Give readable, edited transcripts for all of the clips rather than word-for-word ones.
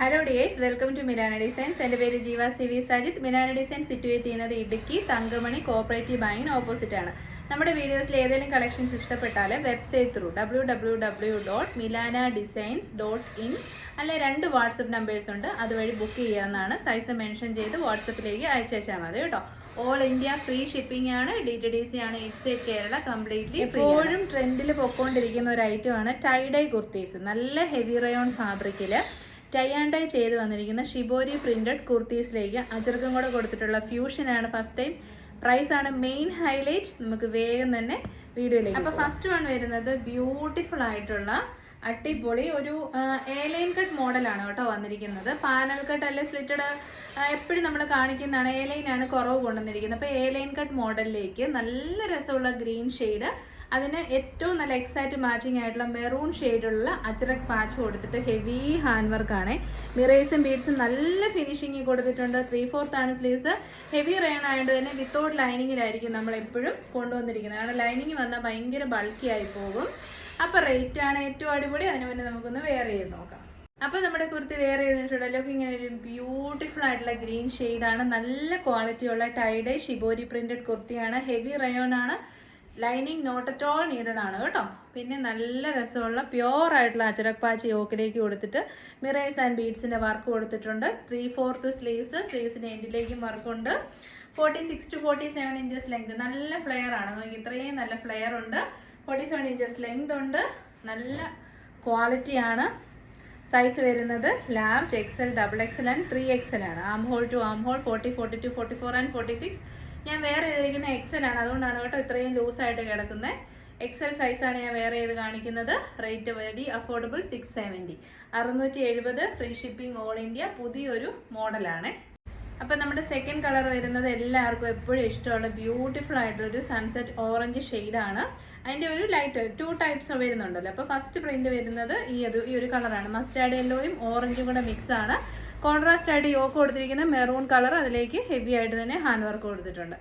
Hello dears, welcome to Milana designs. എൻ്റെ പേര് Jeeva CV Sajith. Milana designs situate ചെയ്യുന്നത് ഇടുക്കി തങ്കമണി കോഓപ്പറേറ്റീവ് ബാങ്കിന് ഓപ്പോസിറ്റ് ആണ്. നമ്മുടെ വീഡിയോസിൽ ഏതെങ്കിലും കളക്ഷൻസ് ഇഷ്ടപ്പെട്ടാൽ വെബ്സൈറ്റ് ത്രൂ www.milanadesigns.in അല്ലെ 2 വാട്സപ്പ് നമ്പേഴ്സ് ഉണ്ട്, അതുവഴി ബുക്ക് ചെയ്യാവുന്നതാണ്. സൈസ് മെൻഷൻ ചെയ്ത് വാട്സപ്പിലേക്ക് അയച്ചാൽ മതി കേട്ടോ. ഓൾ ഇന്ത്യ ഫ്രീ ഷിപ്പിംഗ് ആണ്, DTDC ആണ്, എക്സൈറ്റ് കേരള കംപ്ലീറ്റ്ലി. എപ്പോഴും ട്രെൻഡിൽ പൊക്കോണ്ടിരിക്കുന്ന ഒരു ഐറ്റം ആണ് ടൈഡൈ കുർത്തീസ്. നല്ല ഹെവി റയോൺ ഫാബ്രിക്കിൽ ടൈ ആൻഡ് ഡൈ ചെയ്ത് വന്നിരിക്കുന്ന ഷിബോരി പ്രിന്റഡ് കുർത്തീസിലേക്ക് അച്ചടക്കം കൂടെ കൊടുത്തിട്ടുള്ള ഫ്യൂഷനാണ് ഫസ്റ്റ് ടൈം. പ്രൈസ് ആണ് മെയിൻ ഹൈലൈറ്റ്. നമുക്ക് വേഗം തന്നെ വീഡിയോയിലേക്ക്. അപ്പോൾ ഫസ്റ്റ് വൺ വരുന്നത് ബ്യൂട്ടിഫുൾ ആയിട്ടുള്ള അടിപൊളി ഒരു എ-ലൈൻ കട്ട് മോഡലാണ് കേട്ടോ വന്നിരിക്കുന്നത്. പാനൽ കട്ട് അല്ലെ സ്ലിറ്റഡ് എപ്പോഴും നമ്മൾ കാണിക്കുന്നതാണ്. എ-ലൈൻ ആണ് കുറവ് കൊണ്ടുവന്നിരിക്കുന്നത്. അപ്പോൾ എ-ലൈൻ കട്ട് മോഡലിലേക്ക് നല്ല രസമുള്ള ഗ്രീൻ ഷെയ്ഡ്, അതിന് ഏറ്റവും നല്ല എക്സാക്റ്റ് മാച്ചിങ് ആയിട്ടുള്ള മെറൂൺ ഷെയ്ഡുള്ള അജ്രക് പാച്ച് കൊടുത്തിട്ട് ഹെവി ഹാൻഡ് വർക്കാണ്. മിറേഴ്സും ബീഡ്സും നല്ല ഫിനിഷിങ് കൊടുത്തിട്ടുണ്ട്. 3/4 ആണ് സ്ലീവ്സ്. ഹെവി റയൺ ആയതുകൊണ്ട് തന്നെ വിത്തൗട്ട് ലൈനിങ്ങിലായിരിക്കും നമ്മൾ എപ്പോഴും കൊണ്ടുവന്നിരിക്കുന്നത്. കാരണം ലൈനിങ് വന്നാൽ ഭയങ്കര ബൾക്കി ആയി പോകും. അപ്പോൾ റേറ്റ് ആണ് ഏറ്റവും അടിപൊളി. അതിന് മുന്നേ നമുക്കൊന്ന് വെയർ ചെയ്ത് നോക്കാം. അപ്പോൾ നമ്മുടെ കുർത്തി വെയർ ചെയ്തിട്ടുണ്ടല്ലോ, ഇങ്ങനെ ഒരു ബ്യൂട്ടിഫുൾ ആയിട്ടുള്ള ഗ്രീൻ ഷെയ്ഡാണ്. നല്ല ക്വാളിറ്റിയുള്ള ടൈഡൈ ഷിബോരി പ്രിന്റഡ് കുർത്തിയാണ്. ഹെവി റയോൺ ആണ്. Lining not at all needed ആണ് കേട്ടോ. പിന്നെ നല്ല രസമുള്ള പ്യോർ ആയിട്ടുള്ള അജറക് പാച്ച് യോക്കിലേക്ക് കൊടുത്തിട്ട് മിറേഴ്സ് ആൻഡ് ബീഡ്സിന്റെ വർക്ക് കൊടുത്തിട്ടുണ്ട്. 3/4 സ്ലീവ്സിന്റെ എൻഡിലേക്കും വർക്കുണ്ട്. 46 to 47 ഇഞ്ചസ് ലെങ്ത്. നല്ല ഫ്ലെയർ ആണ്. നോക്കി, ഇത്രയും നല്ല ഫ്ലെയർ ഉണ്ട്. 47 ഇഞ്ചസ് ലെങ്ത് ഉണ്ട്. നല്ല ക്വാളിറ്റി ആണ്. സൈസ് വരുന്നത് large, XL, XXL and 3XL ആണ്. Arm hole to arm hole 40, 42, 44 and 46. ഞാൻ വേറെ ചെയ്തിരിക്കുന്ന XL ആണ്, അതുകൊണ്ടാണ് കേട്ടോ ഇത്രയും ലൂസായിട്ട് കിടക്കുന്നത്. XL സൈസാണ് ഞാൻ വേറെ ചെയ്ത് കാണിക്കുന്നത്. Rate very affordable, 670. 670 free shipping all India. പുതിയൊരു മോഡലാണ്. അപ്പം നമ്മുടെ സെക്കൻഡ് കളർ വരുന്നത് എല്ലാവർക്കും എപ്പോഴും ഇഷ്ടമുള്ള ബ്യൂട്ടിഫുൾ ആയിട്ടുള്ളൊരു സൺസെറ്റ് ഓറഞ്ച് ഷെയ്ഡാണ്. അതിൻ്റെ ഒരു ലൈറ്റ് 2 ടൈപ്സ് വരുന്നുണ്ടല്ലോ. അപ്പോൾ ഫസ്റ്റ് പ്രിന്റ് വരുന്നത് ഈ ഒരു കളറാണ്. മസ്റ്റാർഡ് യെല്ലോയും ഓറഞ്ചും കൂടെ മിക്സ് ആണ്. കോൺട്രാസ്റ്റ് ആയിട്ട് യോക്ക് കൊടുത്തിരിക്കുന്ന മെറൂൺ കളർ, അതിലേക്ക് ഹെവി ആയിട്ട് തന്നെ ഹാൻഡ് വർക്ക് കൊടുത്തിട്ടുണ്ട്.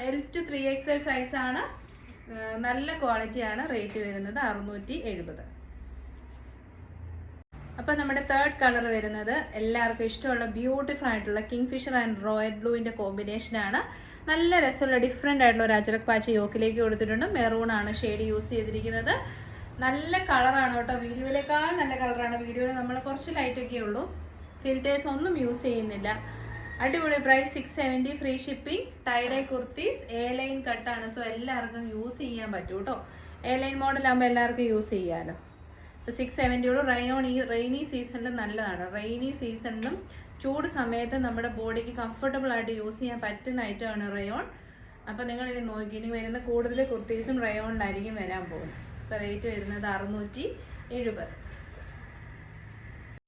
L to 3XL സൈസാണ്. നല്ല ക്വാളിറ്റിയാണ്. റേറ്റ് വരുന്നത് 670. അപ്പോൾ നമ്മുടെ തേർഡ് കളർ വരുന്നത് എല്ലാവർക്കും ഇഷ്ടമുള്ള ബ്യൂട്ടിഫുൾ ആയിട്ടുള്ള കിങ്ഫിഷർ ആൻഡ് റോയൽ ബ്ലൂവിൻ്റെ കോമ്പിനേഷനാണ്. നല്ല രസമുള്ള ഡിഫറെൻ്റ് ആയിട്ടുള്ള ഒരു അജറക് പാച്ച് യോക്കിലേക്ക് കൊടുത്തിട്ടുണ്ട്. മെറൂൺ ആണ് ഷെയ്ഡ് യൂസ് ചെയ്തിരിക്കുന്നത്. നല്ല കളറാണ് കേട്ടോ. വീഡിയോയിലേക്കാൾ നല്ല കളറാണ്. വീഡിയോയിൽ നമ്മൾ കുറച്ച് ലൈറ്റൊക്കെ ഉള്ളൂ, ഫിൽറ്റേഴ്സ് ഒന്നും യൂസ് ചെയ്യുന്നില്ല. അടിപൊളി. Price 670 free shipping. Tie dye kurtis A line കട്ടാണ്. സോ എല്ലാവർക്കും യൂസ് ചെയ്യാൻ പറ്റും കേട്ടോ. എ-ലൈൻ മോഡലാകുമ്പോൾ എല്ലാവർക്കും യൂസ് ചെയ്യാമല്ലോ. അപ്പോൾ 670 റയോൺ ഈ റെയിനി സീസണിൽ നല്ലതാണ്. റെയിനി സീസണിലും ചൂട് സമയത്ത് നമ്മുടെ ബോഡിക്ക് കംഫർട്ടബിൾ ആയിട്ട് യൂസ് ചെയ്യാൻ പറ്റുന്ന ഐറ്റമാണ് റയോൺ. അപ്പോൾ നിങ്ങൾ ഇത് നോക്കി, ഇനി വരുന്ന കൂടുതൽ കുർത്തീസും റയോണിലായിരിക്കും വരാൻ പോകുന്നത്. അപ്പോൾ റേറ്റ് വരുന്നത് 670.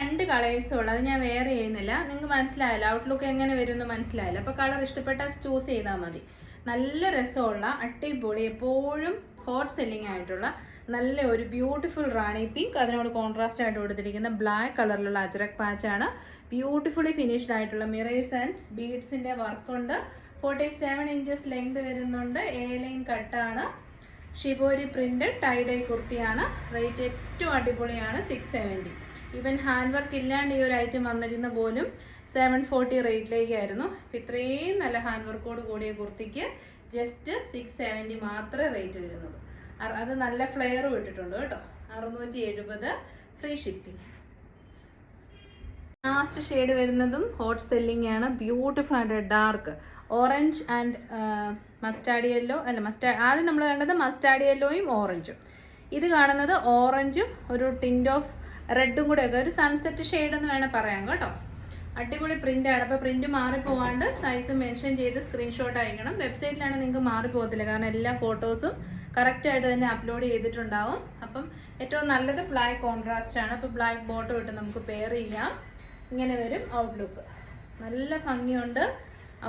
2 കളേഴ്സും ഉള്ളത് ഞാൻ വേറെ ചെയ്യുന്നില്ല. നിങ്ങൾക്ക് മനസ്സിലായല്ലോ, ഔട്ട്ലുക്ക് എങ്ങനെ വരുമെന്ന് മനസ്സിലായല്ലോ. അപ്പോൾ കളർ ഇഷ്ടപ്പെട്ടാൽ ചൂസ് ചെയ്താൽ മതി. നല്ല രസമുള്ള അടിപൊളി എപ്പോഴും ഹോട്ട് സെല്ലിംഗ് ആയിട്ടുള്ള നല്ല ഒരു ബ്യൂട്ടിഫുൾ റാണി പിങ്ക്, അതിനോട് കോൺട്രാസ്റ്റ് ആയിട്ട് കൊടുത്തിരിക്കുന്ന ബ്ലാക്ക് കളറിലുള്ള അജറക് പാച്ചാണ്. ബ്യൂട്ടിഫുള്ളി ഫിനിഷ്ഡ് ആയിട്ടുള്ള മിറേഴ്സ് ആൻഡ് ബീഡ്സിന്റെ വർക്കുണ്ട്. 47 ഇഞ്ചസ് ലെങ്ത് വരുന്നുണ്ട്. എ-ലൈൻ കട്ടാണ്. ഷിബോരി പ്രിന്റഡ് ടൈഡൈ കുർത്തിയാണ്. റേറ്റ് ഏറ്റവും അടിപൊളിയാണ്, 670. ഈവൻ ഹാൻഡ് വർക്ക് ഇല്ലാണ്ട് ഈ ഒരു ഐറ്റം വന്നിരുന്ന പോലും 740 റേറ്റിലേക്കായിരുന്നു. അപ്പം ഇത്രയും നല്ല ഹാൻഡ് വർക്കോട് കൂടിയ കുർത്തിക്ക് ജസ്റ്റ് 670 മാത്രമേ റേറ്റ് വരുന്നുള്ളൂ. അത് നല്ല ഫ്ലെയറും ഇട്ടിട്ടുണ്ട് കേട്ടോ. 670 ഫ്രീ ഷിപ്പിംഗ്. ലാസ്റ്റ് ഷെയ്ഡ് വരുന്നതും ഹോട്ട് സെല്ലിംഗ് ആണ്. ബ്യൂട്ടിഫുൾ ആയിട്ട് dark orange and mustard yellow അല്ല ആദ്യം നമ്മൾ കണ്ടത് മസ്റ്റാർഡ് യെല്ലോയും ഓറഞ്ചും. ഇത് കാണുന്നത് ഓറഞ്ചും ഒരു ടിൻറ്റ് ഓഫ് റെഡും കൂടെ ഒക്കെ ഒരു സൺസെറ്റ് ഷെയ്ഡ് എന്ന് വേണേൽ പറയാം കേട്ടോ. അടിപൊളി പ്രിന്റ് ആണ്. അപ്പോൾ പ്രിന്റ് മാറിപ്പോവാണ്ട് സൈസ് മെൻഷൻ ചെയ്ത് സ്ക്രീൻഷോട്ട് അയക്കണം. വെബ്സൈറ്റിലാണ് നിങ്ങൾക്ക് മാറിപ്പോകത്തില്ല, കാരണം എല്ലാ ഫോട്ടോസും കറക്റ്റായിട്ട് തന്നെ അപ്ലോഡ് ചെയ്തിട്ടുണ്ടാവും. അപ്പം ഏറ്റവും നല്ലത് ബ്ലാക്ക് കോൺട്രാസ്റ്റ് ആണ്. അപ്പോൾ ബ്ലാക്ക് ബോട്ടം ഇട്ട് നമുക്ക് പെയർ ചെയ്യാം. ഇങ്ങനെ വരും ഔട്ട്ലുക്ക്. നല്ല ഭംഗിയുണ്ട്.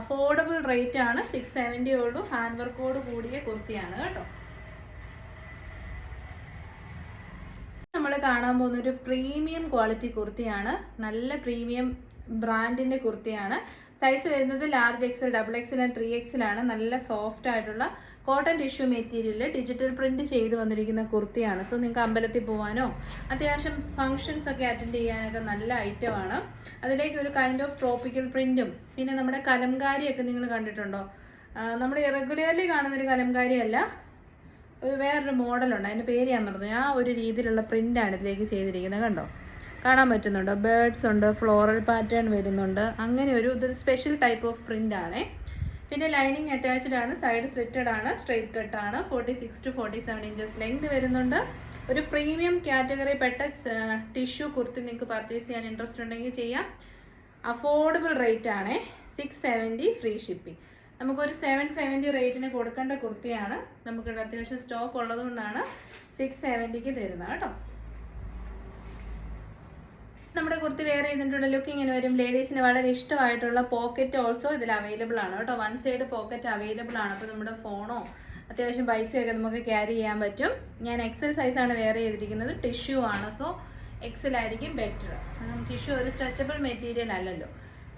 അഫോർഡബിൾ റേറ്റ് ആണ്, 670 ഉള്ളൂ. ഹാൻഡ് വർക്കോട് കൂടിയ കുർത്തിയാണ് കേട്ടോ. നമ്മൾ കാണാൻ പോകുന്ന ഒരു പ്രീമിയം ക്വാളിറ്റി കുർത്തിയാണ്. നല്ല പ്രീമിയം ബ്രാൻഡിന്റെ കുർത്തിയാണ്. സൈസ് വരുന്നത് large, XL, XXL and 3XL ആണ്. നല്ല സോഫ്റ്റ് ആയിട്ടുള്ള cotton tissue material digital print ചെയ്ത് വന്നിരിക്കുന്ന കുർത്തിയാണ്. സോ നിങ്ങൾക്ക് അമ്പലത്തിൽ പോകാനോ അത്യാവശ്യം ഫങ്ഷൻസ് ഒക്കെ അറ്റൻഡ് ചെയ്യാനൊക്കെ നല്ല ഐറ്റമാണ്. അതിലേക്ക് ഒരു കൈൻഡ് ഓഫ് ട്രോപ്പിക്കൽ പ്രിന്റും പിന്നെ നമ്മുടെ കലംകാരിയൊക്കെ നിങ്ങൾ കണ്ടിട്ടുണ്ടോ? നമ്മൾ റെഗുലർലി കാണുന്നൊരു കലംകാരി അല്ല, ഒരു വേറൊരു മോഡലുണ്ട്, അതിൻ്റെ പേര് ഞാൻ മറന്നു. ആ ഒരു രീതിയിലുള്ള പ്രിൻ്റാണ് ഇതിലേക്ക് ചെയ്തിരിക്കുന്നത്. കണ്ടോ, കാണാൻ പറ്റുന്നുണ്ടോ? ബേർഡ്സ് ഉണ്ട്, ഫ്ലോറൽ പാറ്റേൺ വരുന്നുണ്ട്. അങ്ങനെ ഇതൊരു സ്പെഷ്യൽ ടൈപ്പ് ഓഫ് പ്രിൻ്റ് ആണ്. പിന്നെ ലൈനിങ് അറ്റാച്ച്ഡ് ആണ്, സൈഡ് സ്ലിറ്റഡ് ആണ്, സ്ട്രെയിറ്റ് കട്ട് ആണ്. 46 to 47 ഇഞ്ചസ് ലെങ്ത് വരുന്നുണ്ട്. ഒരു പ്രീമിയം കാറ്റഗറി പെട്ട ടിഷ്യൂ കുർത്തി നിങ്ങൾക്ക് പർച്ചേസ് ചെയ്യാൻ ഇൻട്രസ്റ്റ് ഉണ്ടെങ്കിൽ ചെയ്യാം. അഫോർഡബിൾ റേറ്റ് ആണ്. 670 ഫ്രീ ഷിപ്പിംഗ്. നമുക്കൊരു 770 റേറ്റിന് കൊടുക്കേണ്ട കുർത്തിയാണ്. നമുക്കിവിടെ അത്യാവശ്യം സ്റ്റോക്ക് ഉള്ളതുകൊണ്ടാണ് 670ക്ക് തരുന്നത് കേട്ടോ. നമ്മുടെ കുർത്തി വേറെ ചെയ്തിട്ടുള്ള ലുക്ക് ഇങ്ങനെ വരും. ലേഡീസിന് വളരെ ഇഷ്ടമായിട്ടുള്ള പോക്കറ്റ് ഓൾസോ ഇതിൽ അവൈലബിൾ ആണ് കേട്ടോ. 1 സൈഡ് പോക്കറ്റ് അവൈലബിൾ ആണ്. അപ്പോൾ നമ്മുടെ ഫോണോ അത്യാവശ്യം പൈസയൊക്കെ നമുക്ക് ക്യാരി ചെയ്യാൻ പറ്റും. ഞാൻ എക്സൽ സൈസാണ് വേറെ ചെയ്തിരിക്കുന്നത്. ടിഷ്യൂ ആണ്, സോ എക്സൽ ആയിരിക്കും ബെറ്റർ. ടിഷ്യൂ ഒരു സ്ട്രെച്ചബിൾ മെറ്റീരിയൽ അല്ലല്ലോ.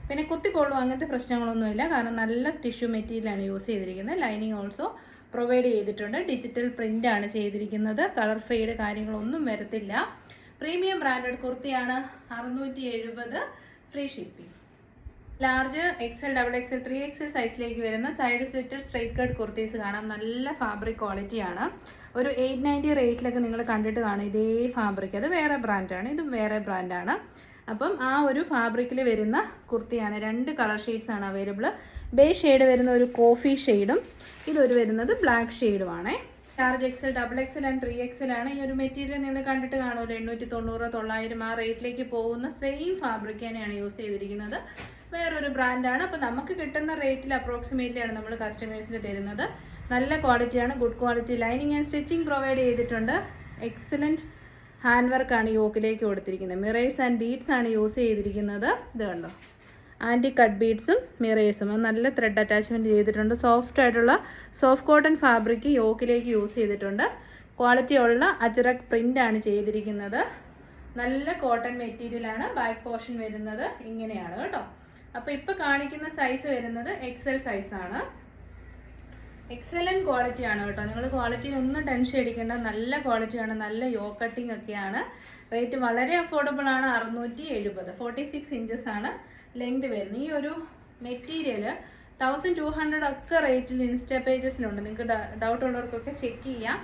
പിന്നെ കുത്തിക്കൊള്ളും അങ്ങനത്തെ പ്രശ്നങ്ങളൊന്നുമില്ല, കാരണം നല്ല ടിഷ്യൂ മെറ്റീരിയലാണ് യൂസ് ചെയ്തിരിക്കുന്നത്. ലൈനിങ് ഓൾസോ പ്രൊവൈഡ് ചെയ്തിട്ടുണ്ട്. ഡിജിറ്റൽ പ്രിൻ്റ് ആണ് ചെയ്തിരിക്കുന്നത്. കളർ ഫെയ്ഡ് കാര്യങ്ങളൊന്നും വരത്തില്ല. പ്രീമിയം ബ്രാൻഡഡ് കുർത്തിയാണ്. 670 free shipping. Large, XL, double XL, 3XL സൈസിലേക്ക് വരുന്ന side slitted straight cut kurtis കാണാം. നല്ല ഫാബ്രിക് ക്വാളിറ്റിയാണ്. ഒരു 890 റേറ്റിലൊക്കെ നിങ്ങൾ കണ്ടിട്ട് കാണും ഇതേ ഫാബ്രിക്. അത് വേറെ ബ്രാൻഡാണ്, ഇതും വേറെ ബ്രാൻഡാണ്. അപ്പം ആ ഒരു ഫാബ്രിക്കിൽ വരുന്ന കുർത്തിയാണ്. 2 കളർ ഷെയ്ഡ്സ് ആണ് അവൈലബിൾ. ബേസ് ഷെയ്ഡ് വരുന്ന ഒരു കോഫി ഷെയ്ഡും ഇതൊരു വരുന്നത് ബ്ലാക്ക് ഷെയ്ഡുമാണ്. Large XL, double XL and 3XL ആണ്. ഈ ഒരു മെറ്റീരിയൽ നിങ്ങൾ കണ്ടിട്ട് കാണുമല്ലോ. 890, 900 ആ റേറ്റിലേക്ക് പോകുന്ന സെയിം ഫാബ്രിക് തന്നെയാണ് യൂസ് ചെയ്തിരിക്കുന്നത്. വേറൊരു ബ്രാൻഡാണ്. അപ്പോൾ നമുക്ക് കിട്ടുന്ന റേറ്റിൽ അപ്രോക്സിമേറ്റ്ലി ആണ് നമ്മൾ കസ്റ്റമേഴ്സിന് തരുന്നത്. നല്ല ക്വാളിറ്റിയാണ്, good quality. Lining and stitching provide ചെയ്തിട്ടുണ്ട്. എക്സലൻറ്റ് ഹാൻഡ് വർക്കാണ് യോക്കിലേക്ക് കൊടുത്തിരിക്കുന്നത്. മിറേഴ്സ് ആൻഡ് ബീഡ്സ് ആണ് യൂസ് ചെയ്തിരിക്കുന്നത്. ഇത് കണ്ടോ, ആൻറ്റി കട്ട് ബീഡ്സും മിറേഴ്സും. നല്ല ത്രെഡ് അറ്റാച്ച്മെൻറ്റ് ചെയ്തിട്ടുണ്ട്. സോഫ്റ്റ് ആയിട്ടുള്ള സോഫ്റ്റ് കോട്ടൺ ഫാബ്രിക് യോക്കിലേക്ക് യൂസ് ചെയ്തിട്ടുണ്ട്. ക്വാളിറ്റി ഉള്ള അജ്രക് പ്രിൻ്റ് ആണ് ചെയ്തിരിക്കുന്നത്. നല്ല കോട്ടൺ മെറ്റീരിയലാണ്. ബാക്ക് പോർഷൻ വരുന്നത് ഇങ്ങനെയാണ് കേട്ടോ. അപ്പോൾ ഇപ്പോൾ കാണിക്കുന്ന സൈസ് വരുന്നത് എക്സൽ സൈസാണ്. എക്സലൻറ്റ് ക്വാളിറ്റിയാണ് കേട്ടോ. നിങ്ങൾ ക്വാളിറ്റിയിൽ ഒന്നും ടെൻഷൻ അടിക്കേണ്ട. നല്ല ക്വാളിറ്റിയാണ്, നല്ല യോ കട്ടിങ് ഒക്കെയാണ്. റേറ്റ് വളരെ അഫോർഡബിൾ ആണ്. 670. 46 ഇഞ്ചസ് ആണ് ലെങ്ത് വരുന്നത്. ഈ ഒരു മെറ്റീരിയൽ 1200 ഒക്കെ റേറ്റിൽ ഇൻസ്റ്റാ പേജസിലുണ്ട്. നിങ്ങൾക്ക് ഡൗട്ട് ഉള്ളവർക്കൊക്കെ ചെക്ക് ചെയ്യാം.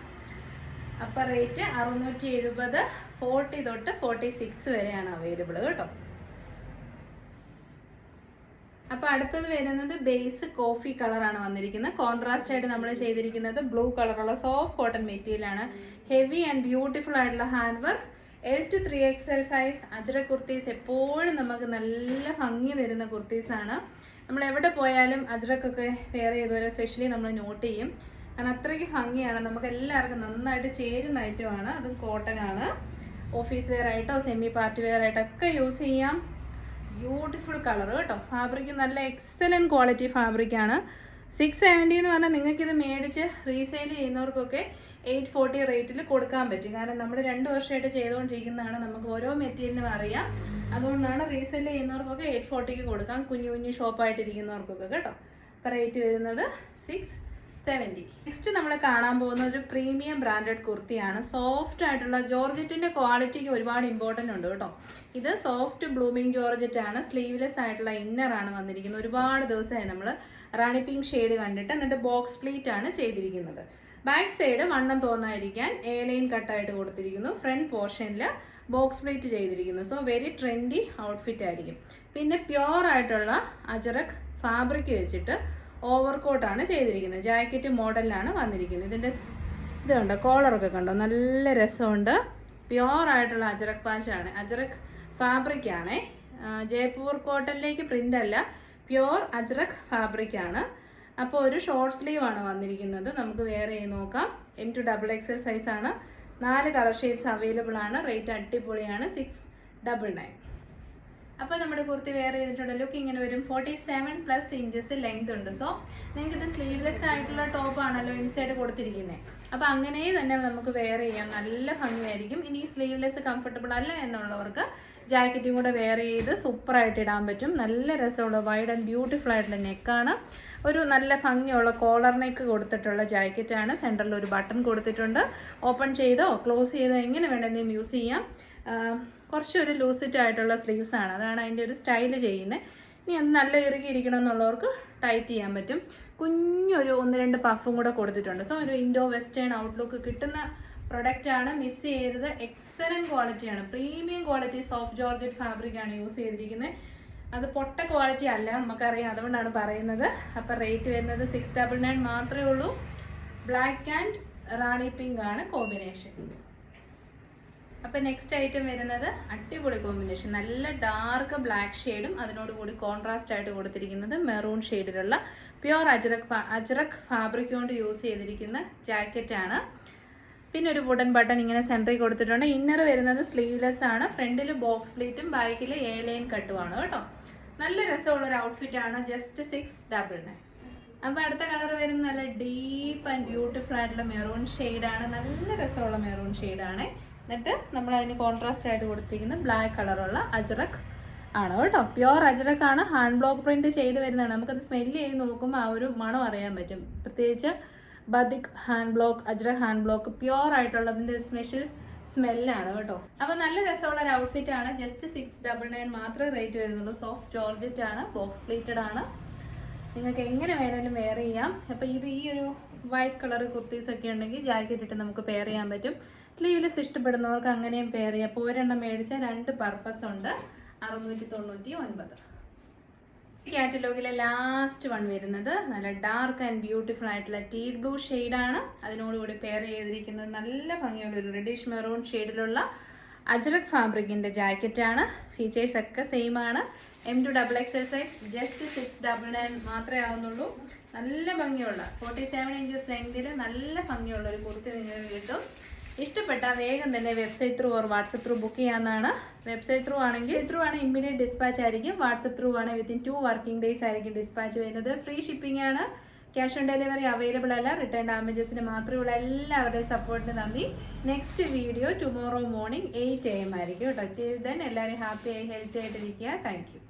അപ്പോൾ റേറ്റ് 670, 40 തൊട്ട് 46 വരെയാണ് അവൈലബിൾ കേട്ടോ. അപ്പോൾ അടുത്തത് വരുന്നത് ബേസ് കോഫി കളറാണ് വന്നിരിക്കുന്നത്. കോൺട്രാസ്റ്റ് ആയിട്ട് നമ്മൾ ചെയ്തിരിക്കുന്നത് ബ്ലൂ കളറുള്ള സോഫ്റ്റ് കോട്ടൺ മെറ്റീരിയലാണ്. ഹെവി ആൻഡ് ബ്യൂട്ടിഫുൾ ആയിട്ടുള്ള hand work. L to 3XL size ajrak kurtis എപ്പോഴും നമുക്ക് നല്ല ഭംഗി തരുന്ന കുർത്തീസാണ്. നമ്മൾ എവിടെ പോയാലും അജ്രക്കൊക്കെ വെയർ ചെയ്തവരെ സ്പെഷ്യലി നമ്മൾ നോട്ട് ചെയ്യും. കാരണം അത്രയ്ക്ക് ഭംഗിയാണ്. നമുക്ക് എല്ലാവർക്കും നന്നായിട്ട് ചേരുന്ന ഐറ്റമാണ്. അതും കോട്ടൺ ആണ്. ഓഫീസ് വെയർ ആയിട്ടോ സെമി പാർട്ടി വെയർ ആയിട്ടൊക്കെ യൂസ് ചെയ്യാം. ബ്യൂട്ടിഫുൾ കളർ കേട്ടോ. ഫാബ്രിക് നല്ല എക്സലൻറ്റ് ക്വാളിറ്റി ഫാബ്രിക്കാണ്. 670 എന്ന് പറഞ്ഞാൽ നിങ്ങൾക്കിത് മേടിച്ച് റീസെയിൽ ചെയ്യുന്നവർക്കൊക്കെ 840 റേറ്റിൽ കൊടുക്കാൻ പറ്റും. കാരണം നമ്മൾ 2 വർഷമായിട്ട് ചെയ്തുകൊണ്ടിരിക്കുന്നതാണ്. നമുക്ക് ഓരോ മെറ്റീരിയലിനും അറിയാം. അതുകൊണ്ടാണ് റീസെയിൽ ചെയ്യുന്നവർക്കൊക്കെ 840ക്ക് കൊടുക്കാം, കുഞ്ഞു കുഞ്ഞു ഷോപ്പായിട്ടിരിക്കുന്നവർക്കൊക്കെ കേട്ടോ. അപ്പോൾ റേറ്റ് വരുന്നത് 670. നെക്സ്റ്റ് നമ്മൾ കാണാൻ പോകുന്ന ഒരു പ്രീമിയം ബ്രാൻഡഡ് കുർത്തിയാണ്. സോഫ്റ്റ് ആയിട്ടുള്ള ജോർജറ്റിൻ്റെ ക്വാളിറ്റിക്ക് ഒരുപാട് ഇമ്പോർട്ടൻ്റ് ഉണ്ട് കേട്ടോ. ഇത് സോഫ്റ്റ് ബ്ലൂമിങ് ജോർജറ്റ് ആണ്. സ്ലീവ്ലെസ് ആയിട്ടുള്ള ഇന്നറാണ് വന്നിരിക്കുന്നത്. ഒരുപാട് ദിവസമായി നമ്മൾ റാണി പിങ്ക് ഷെയ്ഡ് കണ്ടിട്ട്. എന്നിട്ട് ബോക്സ് പ്ലീറ്റ് ആണ് ചെയ്തിരിക്കുന്നത്. ബാക്ക് സൈഡ് വണ്ണം തോന്നാതിരിക്കാൻ എ ലൈൻ കട്ടായിട്ട് കൊടുത്തിരിക്കുന്നു. ഫ്രണ്ട് പോർഷനിൽ ബോക്സ് പ്ലീറ്റ് ചെയ്തിരിക്കുന്നു. സോ വെരി ട്രെൻഡി ഔട്ട്ഫിറ്റ് ആയിരിക്കും. പിന്നെ പ്യോർ ആയിട്ടുള്ള അജറക് ഫാബ്രിക് വെച്ചിട്ട് ഓവർകോട്ടാണ് ചെയ്തിരിക്കുന്നത്. ജാക്കറ്റ് മോഡലിലാണ് വന്നിരിക്കുന്നത്. ഇതിൻ്റെ ഇത് കണ്ടോ, കോളറൊക്കെ കണ്ടോ, നല്ല രസമുണ്ട്. പ്യോർ ആയിട്ടുള്ള അജറക് പാച്ചാണ്, അജറക് ഫാബ്രിക് ആണ്. ജയ്പൂർ കോട്ടണിലേക്ക് പ്രിൻ്റ് അല്ല, പ്യോർ അജ്രക് ഫാബ്രിക് ആണ്. അപ്പോൾ ഒരു ഷോർട്ട് സ്ലീവ് ആണ് വന്നിരിക്കുന്നത്. നമുക്ക് വേറെ നോക്കാം. M to XXL സൈസാണ്. 4 കളർ ഷെയ്ഡ്സ് അവൈലബിൾ ആണ്. റേറ്റ് അടിപൊളിയാണ്. 699. അപ്പോൾ നമ്മുടെ കുർത്തി വെയർ ചെയ്തിട്ടുള്ള ലുക്ക് ഇങ്ങനെ വരും. 47+ ഇഞ്ചസ് ലെങ്ത് ഉണ്ട്. സോ നിങ്ങൾക്ക് ഇത് സ്ലീവ്ലെസ് ആയിട്ടുള്ള ടോപ്പാണല്ലോ ഇൻസൈഡ് കൊടുത്തിരിക്കുന്നത്. അപ്പോൾ അങ്ങനെ തന്നെ നമുക്ക് വെയർ ചെയ്യാം. നല്ല ഭംഗിയായിരിക്കും. ഇനി സ്ലീവ്ലെസ് കംഫർട്ടബിൾ അല്ല എന്നുള്ളവർക്ക് ജാക്കറ്റും കൂടെ വെയർ ചെയ്ത് സൂപ്പറായിട്ട് ഇടാൻ പറ്റും. നല്ല രസമുള്ള വൈഡ് ആൻഡ് ബ്യൂട്ടിഫുൾ ആയിട്ടുള്ള നെക്കാണ്. ഒരു നല്ല ഭംഗിയുള്ള കോളർ നെക്ക് കൊടുത്തിട്ടുള്ള ജാക്കറ്റാണ്. സെൻറ്ററിൽ ഒരു ബട്ടൺ കൊടുത്തിട്ടുണ്ട്. ഓപ്പൺ ചെയ്തോ ക്ലോസ് ചെയ്തോ എങ്ങനെ വേണമെങ്കിലും യൂസ് ചെയ്യാം. കുറച്ചൊരു ലൂസ് ഫിറ്റ് ആയിട്ടുള്ള സ്ലീവ്സ് ആണ്, അതാണ് അതിൻ്റെ ഒരു സ്റ്റൈൽ ചെയ്യുന്നത്. ഇനി അത് നല്ല ഇറുകിയിരിക്കണം എന്നുള്ളവർക്ക് ടൈറ്റ് ചെയ്യാൻ പറ്റും. കുഞ്ഞൊരു 1-2 പഫും കൂടെ കൊടുത്തിട്ടുണ്ട്. സോ ഒരു ഇൻഡോ വെസ്റ്റേൺ ഔട്ട്ലുക്ക് കിട്ടുന്ന പ്രൊഡക്റ്റാണ്. മിസ് ചെയ്തത്. എക്സലൻറ്റ് ക്വാളിറ്റിയാണ്, premium quality soft georgette fabric ആണ് യൂസ് ചെയ്തിരിക്കുന്നത്. അത് പൊട്ട ക്വാളിറ്റി അല്ല, നമുക്കറിയാം, അതുകൊണ്ടാണ് പറയുന്നത്. അപ്പോൾ റേറ്റ് വരുന്നത് 699 മാത്രമേ ഉള്ളൂ. ബ്ലാക്ക് ആൻഡ് റാണി പിങ്ക് ആണ് കോമ്പിനേഷൻ. അപ്പോൾ നെക്സ്റ്റ് ഐറ്റം വരുന്നത് അടിപൊളി കോമ്പിനേഷൻ, നല്ല ഡാർക്ക് ബ്ലാക്ക് ഷെയ്ഡും അതിനോട് കൂടി കോൺട്രാസ്റ്റ് ആയിട്ട് കൊടുത്തിരിക്കുന്നത് മെറൂൺ ഷെയ്ഡിലുള്ള പ്യുവർ അജ്രക് ഫാബ്രിക് കൊണ്ട് യൂസ് ചെയ്തിരിക്കുന്ന ജാക്കറ്റാണ്. പിന്നെ ഒരു വുഡൻ ബട്ടൺ ഇങ്ങനെ സെൻറ്ററിൽ കൊടുത്തിട്ടുണ്ട്. ഇന്നർ വരുന്നത് സ്ലീവ്ലെസ് ആണ്. ഫ്രണ്ടിൽ ബോക്സ് പ്ലീറ്റും ബാക്കിൽ എ ലൈൻ കട്ടുമാണ് കേട്ടോ. നല്ല രസമുള്ളൊരു ഔട്ട്ഫിറ്റാണ്. ജസ്റ്റ് 699. അപ്പോൾ അടുത്ത കളർ വരുന്നത് നല്ല ഡീപ്പ് ആൻഡ് ബ്യൂട്ടിഫുൾ ആയിട്ടുള്ള മെറൂൺ ഷെയ്ഡാണ്. നല്ല രസമുള്ള മെറൂൺ ഷെയ്ഡാണ്. എന്നിട്ട് നമ്മൾ അതിന് കോൺട്രാസ്റ്റ് ആയിട്ട് കൊടുത്തിരിക്കുന്ന ബ്ലാക്ക് കളറുള്ള അജ്രക് ആണ് കേട്ടോ. പ്യുവർ അജ്രക് ആണ്. ഹാൻഡ് ബ്ലോക്ക് പ്രിന്റ് ചെയ്ത് വരുന്നതാണ്. നമുക്കത് സ്മെല്ല് ചെയ്ത് നോക്കുമ്പോൾ ആ ഒരു മണം അറിയാൻ പറ്റും. പ്രത്യേകിച്ച് batik hand block, ajrak hand block pure ആയിട്ടുള്ളതിൻ്റെ ഒരു സ്പെഷ്യൽ സ്മെല്ലാണ് കേട്ടോ. അപ്പോൾ നല്ല രസമുള്ള ഒരു ഔട്ട്ഫിറ്റ് ആണ്. ജസ്റ്റ് 699 മാത്രമേ റേറ്റ് വരുന്നുള്ളൂ. സോഫ്റ്റ് ജോർജറ്റ് ആണ്, ബോക്സ് പ്ലേറ്റഡ് ആണ്. നിങ്ങൾക്ക് എങ്ങനെ വേണമെങ്കിലും വെയർ ചെയ്യാം. അപ്പോൾ ഇത് ഈ ഒരു വൈറ്റ് കളർ കുർത്തീസ് ഒക്കെ ഉണ്ടെങ്കിൽ ജാക്കറ്റ് ഇട്ട് നമുക്ക് പെയർ ചെയ്യാൻ പറ്റും. സ്ലീവ്ലെസ് ഇഷ്ടപ്പെടുന്നവർക്ക് അങ്ങനെയും പെയർ ചെയ്യാം. അപ്പോൾ ഒരെണ്ണം മേടിച്ചാൽ 2 പർപ്പസ് ഉണ്ട്. 699. ഈ കാറ്റലോഗിലെ ലാസ്റ്റ് വൺ വരുന്നത് നല്ല ഡാർക്ക് ആൻഡ് ബ്യൂട്ടിഫുൾ ആയിട്ടുള്ള ടീ ബ്ലൂ ഷെയ്ഡാണ്. അതിനോടുകൂടി പെയർ ചെയ്തിരിക്കുന്നത് നല്ല ഭംഗിയുള്ള ഒരു റെഡിഷ് മെറൂൺ ഷെയ്ഡിലുള്ള അജ്രക് ഫാബ്രിക്കിൻ്റെ ജാക്കറ്റാണ്. ഫീച്ചേഴ്സ് ഒക്കെ സെയിം ആണ്. M2XXL size. ജസ്റ്റ് 699 മാത്രമേ ആവുന്നുള്ളൂ. നല്ല ഭംഗിയുള്ള 47 ഇഞ്ചസ് ലെങ്തിൽ നല്ല ഭംഗിയുള്ള ഒരു കുർത്തി നിങ്ങൾക്ക് കിട്ടും. ഇഷ്ടപ്പെട്ടാൽ വേഗം തന്നെ website through or WhatsApp through book ചെയ്യാവുന്നതാണ്. വെബ്സൈറ്റ് ത്രൂ ആണെങ്കിൽ ഇമ്മീഡിയറ്റ് ഡിസ്പാച്ച് ആയിരിക്കും. വാട്സപ്പ് ത്രൂ ആണ് വിത്തിൻ 2 വർക്കിംഗ് ഡേയ്സ് ആയിരിക്കും ഡിസ്പാച്ച് വരുന്നത്. ഫ്രീ ഷിപ്പിംഗ് ആണ്. ക്യാഷ് ഓൺ ഡെലിവറി അവൈലബിൾ അല്ല. റിട്ടേൺ ഡാമേജസിന് മാത്രമേ ഉള്ള. എല്ലാവരുടെയും സപ്പോർട്ടിന് നന്ദി. Next video tomorrow morning 8 AM ആയിരിക്കും കേട്ടോ. ടിൽ ദെൻ എല്ലാവരും ഹാപ്പി ആയി ഹെൽത്തി ആയിട്ടിരിക്കുക. Thank you.